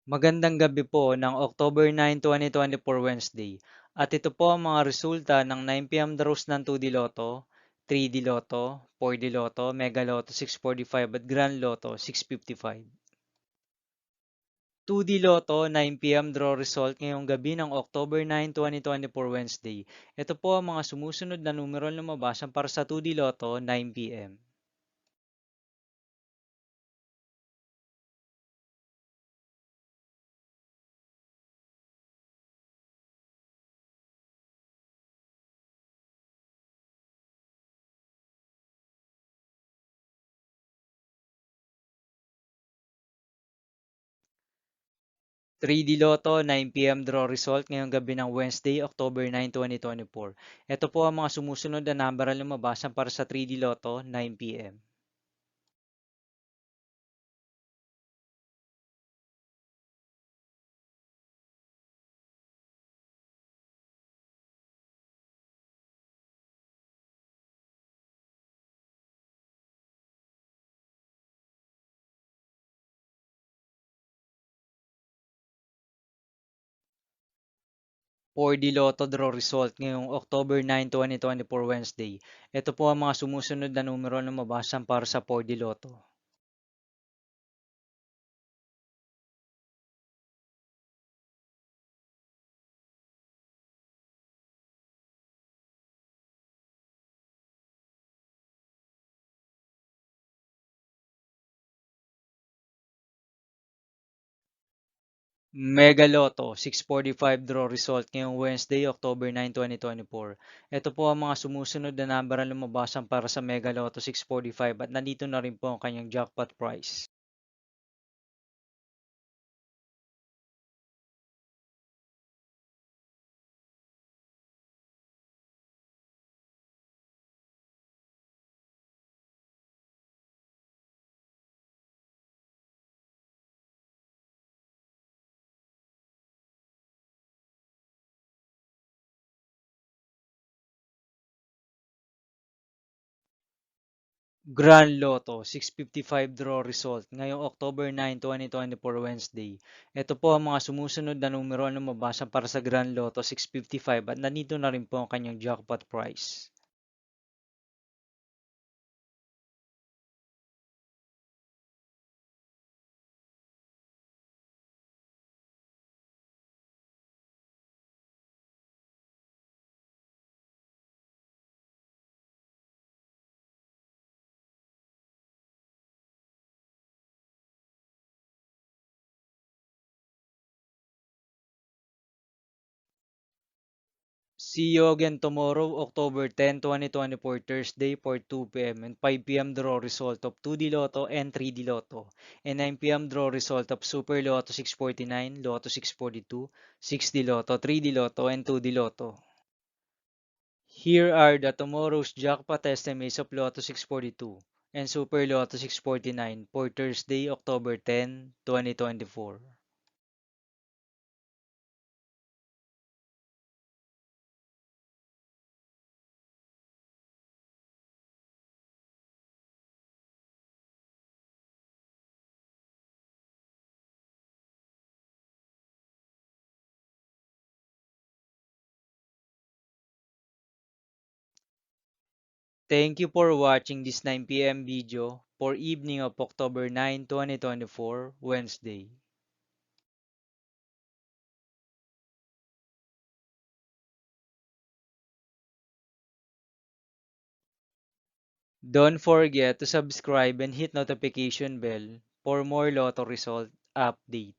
Magandang gabi po ng October 9, 2024 Wednesday. At ito po ang mga resulta ng 9 p.m. draws ng 2D Lotto, 3D Lotto, 4D Lotto, Mega Lotto 645 at Grand Lotto 655. 2D Lotto 9 p.m. draw result ngayong gabi ng October 9, 2024 Wednesday. Ito po ang mga sumusunod na numero na lumabasan para sa 2D Lotto 9 p.m. 3D Lotto 9 p.m. draw result ngayong gabi ng Wednesday, October 9, 2024. Ito po ang mga sumusunod na number na lumabasan para sa 3D Lotto 9 p.m. 4D Lotto draw result ngayong October 9, 2024 Wednesday. Ito po ang mga sumusunod na numero na lumabasan para sa 4D Lotto. Mega Lotto 645 draw result ngayong Wednesday, October 9, 2024. Ito po ang mga sumusunod na number na lumabasan para sa Mega Lotto 645 at nandito na rin po ang kanyang jackpot price. Grand Lotto 655 draw result ngayong October 9, 2024 Wednesday. Ito po ang mga sumusunod na numero na lumabasa para sa Grand Lotto 655 at nandito na rin po ang kanyang jackpot price. See you again tomorrow, October 10, 2024 Thursday for 2 p.m. and 5 p.m. draw result of 2D Lotto and 3D Lotto and 9 p.m. draw result of Super Lotto 649, Lotto 642, 6D Lotto, 3D Lotto and 2D Lotto. Here are the tomorrow's jackpot estimates of Lotto 642 and Super Lotto 649 for Thursday, October 10, 2024. Thank you for watching this 9 p.m. video for evening of October 9, 2024, Wednesday. Don't forget to subscribe and hit notification bell for more Lotto result update.